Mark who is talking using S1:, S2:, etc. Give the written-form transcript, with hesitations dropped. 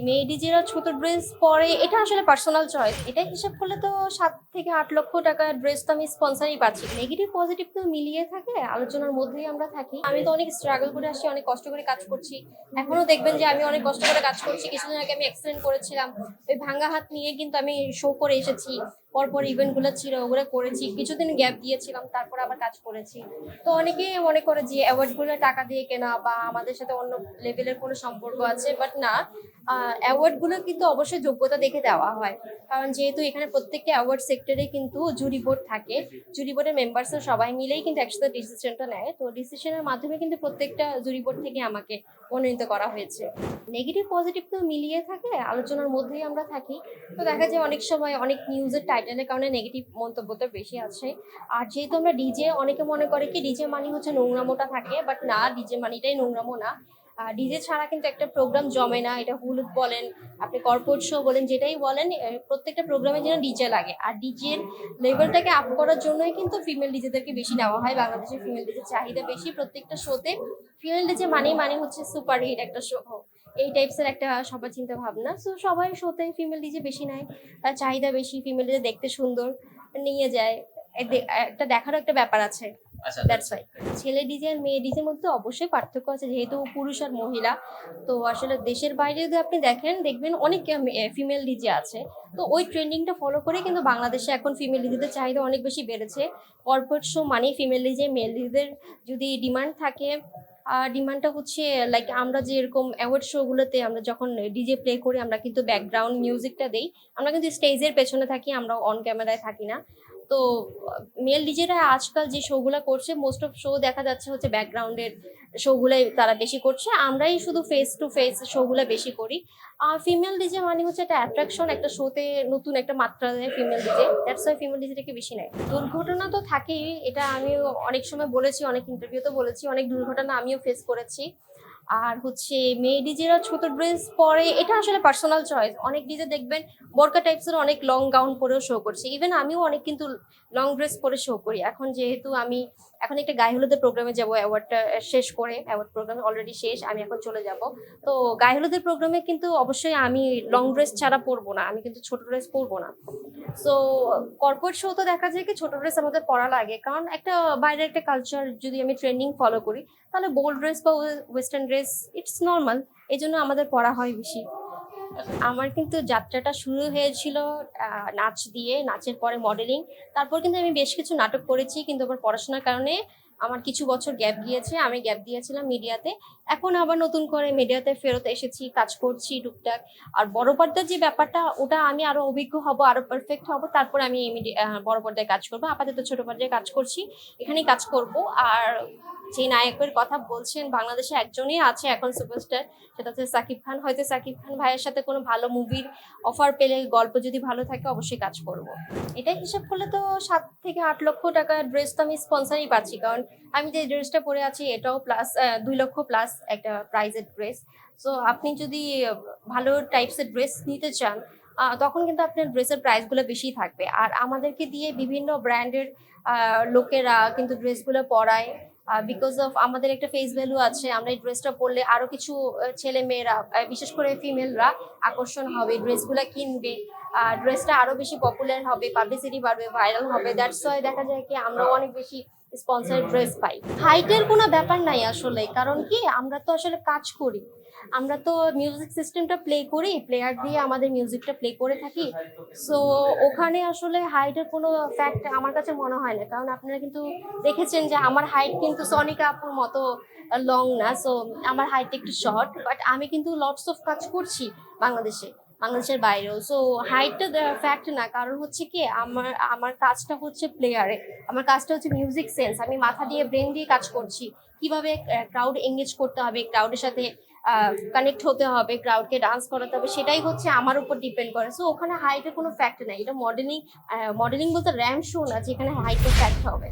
S1: মেয়ে ডিজেরা ছোট ড্রেস পরে এটা আসলে পার্সোনাল চয়েস। এটা হিসাব করলে তো ৭ থেকে ৮ লক্ষ টাকার ড্রেস তো আমি স্পন্সরই পাচ্ছি। নেগেটিভ পজিটিভ তো মিলিয়ে থাকে, আলোচনার মধ্যেই আমরা থাকি। আমি তো অনেক স্ট্রাগল করে আসছি, অনেক কষ্ট করে কাজ করছি। এখনো দেখবেন যে আমি অনেক কষ্ট করে কাজ করছি। কিছুদিন আগে আমি অ্যাক্সিডেন্ট করেছিলাম। ওই ভাঙা হাত নিয়ে কিন্তু আমি শো করে এসেছি। পরপর ইভেন্ট গুলো ছিল, ওগুলো করেছি। কিছুদিন গ্যাপ দিয়েছিলাম, তারপর আবার কাজ করেছি। তো অনেকেই মনে করে যে অ্যাওয়ার্ড গুলো টাকা দিয়ে কেনা বা আমাদের সাথে অন্য লেভেলের কোনো সম্পর্ক আছে, বাট না। অ্যাওয়ার্ড গুলো কিন্তু অবশ্যই যোগ্যতা দেখে দেওয়া হয়, কারণ যেহেতু এখানে প্রত্যেকটা অ্যাওয়ার্ড সেক্টরে কিন্তু জুরি বোর্ড থাকে। জুরি বোর্ডের মেম্বার্সরা সবাই মিলেই কিন্তু একসাথে ডিসিশনটা নেয়। তো ডিসিশনের মাধ্যমে কিন্তু প্রত্যেকটা জুরি বোর্ড থেকে আমাকে মনোনীত করা হয়েছে। নেগেটিভ পজিটিভ তো মিলিয়ে থাকে, আলোচনার মধ্যেই আমরা থাকি। তো দেখা যায় অনেক সময় অনেক নিউজের টাইটেলের কারণে নেগেটিভ মন্তব্যটা বেশি আছে। আর যেহেতু আমরা ডিজে, অনেকে মনে করে কি ডিজে মানি হচ্ছে নোংরামোটা থাকে, বাট না, ডিজে মানিটাই নোংরামো না। ডিজে ছাড়া কিন্তু একটা প্রোগ্রাম জমে না। এটা হলুদ বলেন, আপনি কর্পোরেট শো বলেন, যেটাই বলেন, প্রত্যেকটা প্রোগ্রামে যেন ডিজে লাগে। আর ডিজের লেভেলটাকে আপ করার জন্যই কিন্তু ফিমেল ডিজেদেরকে বেশি নেওয়া হয়। বাংলাদেশের ফিমেল ডিজের চাহিদা বেশি। প্রত্যেকটা শোতে ফিমেল ডিজে মানে হচ্ছে সুপার হিট একটা শো, এই টাইপসের একটা সবার চিন্তা ভাবনা। সো সবাই শোতে ফিমেল ডিজে বেশি নেয়। চাহিদা বেশি, ফিমেল ডিজে দেখতে সুন্দর, নিয়ে যায়। একটা দেখারও একটা ব্যাপার আছে।
S2: আচ্ছা,
S1: দ্যাটস ওয়াই। ছেলে ডিজে আর মেয়ে ডিজের মধ্যে অবশ্যই পার্থক্য আছে, যেহেতু পুরুষ আর মহিলা। তো আসলে দেশের বাইরে যদি আপনি দেখবেন অনেক ফিমেল ডিজে আছে। তো ওই ট্রেন্ডিংটা ফলো করে কিন্তু বাংলাদেশে এখন ফিমেল ডিজেদের চাহিদা অনেক বেশি বেড়েছে। কর্পোরেট শো মানেই ফিমেল ডিজে, মেল ডিজেদের যদি ডিমান্ড থাকে, ডিমান্ডটা হচ্ছে লাইক আমরা যে এরকম অ্যাওয়ার্ড শো গুলোতে আমরা যখন ডিজে প্লে করি, আমরা কিন্তু ব্যাকগ্রাউন্ড মিউজিকটা দেই। আমরা কিন্তু স্টেজের পেছনে থাকি, আমরা অন ক্যামেরায় থাকি না। তো মেল ডিজেরা আজকাল যে শো গুলা করছে, মোস্ট অফ শো দেখা যাচ্ছে হচ্ছে ব্যাকগ্রাউন্ডের শো গুলাই তারা বেশি করছে। আমরাই শুধু ফেস টু ফেস শো গুলা বেশি করি। আর ফিমেল ডিজে মানে হচ্ছে একটা অ্যাট্রাকশন, একটা শোতে নতুন একটা মাত্রা দেয় female DJ. That's why female ডিজেটাকে বেশি নেয়। দুর্ঘটনা তো থাকেই, এটা আমিও অনেক সময় বলেছি, অনেক ইন্টারভিউতে বলেছি, অনেক দুর্ঘটনা আমিও ফেস করেছি। আর হচ্ছে মেয়ে ডিজেরা ছোট ড্রেস পরে এটা আসলে পার্সোনাল চয়েস। অনেক ডিজে দেখবেন বোরকা টাইপসের অনেক লং গাউন পরেও শো করছে। ইভেন আমিও অনেক কিন্তু লং ড্রেস পরে শো করি। এখন যেহেতু আমি এখন একটা গায়ে হলুদের প্রোগ্রামে যাব, অ্যাওয়ার্ডটা শেষ করে, অ্যাওয়ার্ড প্রোগ্রাম অলরেডি শেষ, আমি এখন চলে যাব। তো গায়ে হলুদের প্রোগ্রামে কিন্তু অবশ্যই আমি লং ড্রেস ছাড়া পরবো না, আমি কিন্তু ছোট ড্রেস পরবো না। সো কর্পোরেট শো তো দেখা যায় কি ছোট ড্রেস আমাদের পরা লাগে, কারণ একটা বাইরের একটা কালচার যদি আমি ট্রেন্ডিং ফলো করি, তাহলে বোল্ড ড্রেস বা ওয়েস্টার্ন ড্রেস ইটস নর্মাল, এই জন্য আমাদের পরা হয় বেশি। আমার কিন্তু যাত্রাটা শুরু হয়েছিল নাচ দিয়ে, নাচের পরে মডেলিং, তারপর কিন্তু আমি বেশ কিছু নাটক করেছি। কিন্তু আমার পড়াশোনার কারণে আমার কিছু বছর গ্যাপ গিয়েছে, আমি গ্যাপ দিয়েছিলাম মিডিয়াতে। এখন আবার নতুন করে মিডিয়াতে ফেরত এসেছি, কাজ করছি টুকটাক। আর বড় পর্দার যে ব্যাপারটা, ওটা আমি আরো অভিজ্ঞ হব, আরো পারফেক্ট হব, তারপর আমি বড় পর্দায় কাজ করবো। আপাতত ছোট পর্দায় কাজ করছি, এখানেই কাজ করব। আর যে নায়কের কথা বলছেন, বাংলাদেশে একজনই আছে এখন সুপারস্টার, সেটা হচ্ছে সাকিব খান। হয়তো সাকিব খান ভাইয়ের সাথে কোনো ভালো মুভির অফার পেলে, গল্প যদি ভালো থাকে, অবশ্যই কাজ করব। এটা হিসাব করলে তো ৭ থেকে ৮ লক্ষ টাকার ড্রেস তো আমি স্পন্সরই পাচ্ছি, কারণ আমি যে ড্রেসটা পরে আছি এটাও প্লাস ২ লক্ষ প্লাস একটা প্রাইজের ড্রেস। সো আপনি যদি ভালো টাইপসের ড্রেস নিতে চান, তখন কিন্তু আপনার ড্রেসের প্রাইসগুলো বেশি থাকবে। আর আমাদেরকে দিয়ে বিভিন্ন ব্র্যান্ডের লোকেরা কিন্তু ড্রেসগুলো পরায়, বিকজ অফ আমাদের একটা ফেস ভ্যালু আছে। আমরা এই ড্রেসটা পরলে আরো কিছু ছেলে মেয়েরা, বিশেষ করে ফিমেলরা আকর্ষণ হবে, ড্রেসগুলো কিনবে, ড্রেসটা আরো বেশি পপুলার হবে, পাবলিসিটি বাড়বে, ভাইরাল হবে। দ্যাটস ওয়াই দেখা যায় কি আমরাও অনেক বেশি স্পন্সর ড্রেস পাই। হাইটের কোনো ব্যাপার নাই আসলে, কারণ কি আমরা তো আসলে কাজ করি, আমরা তো মিউজিক সিস্টেমটা প্লে করি, প্লেয়ার দিয়ে আমাদের মিউজিকটা প্লে করে থাকি। সো ওখানে আসলে হাইটের কোনো ফ্যাক্ট আমার কাছে মনে হয় না, কারণ আপনারা কিন্তু দেখেছেন যে আমার হাইট কিন্তু সনিকা আপুর মতো লং না। সো আমার হাইট একটু শর্ট, বাট আমি কিন্তু লটস অফ কাজ করছি বাংলাদেশের বাইরেও। সো হাইটটা ফ্যাক্ট না, কারণ হচ্ছে কি আমার আমার কাজটা হচ্ছে প্লেয়ারে, আমার কাজটা হচ্ছে মিউজিক সেন্স। আমি মাথা দিয়ে ব্রেন দিয়ে কাজ করছি, কিভাবে ক্রাউড এঙ্গেজ করতে হবে, ক্রাউডের সাথে কানেক্ট হতে হবে, ক্রাউডকে ডান্স করাতে হবে, সেটাই হচ্ছে আমার উপর ডিপেন্ড করে। সো ওখানে হাইটের কোনো ফ্যাক্ট নাই। এটা মডেলিং বলতে র্যাম্প শো না যেখানে হাইটের ফ্যাক্ট হবে।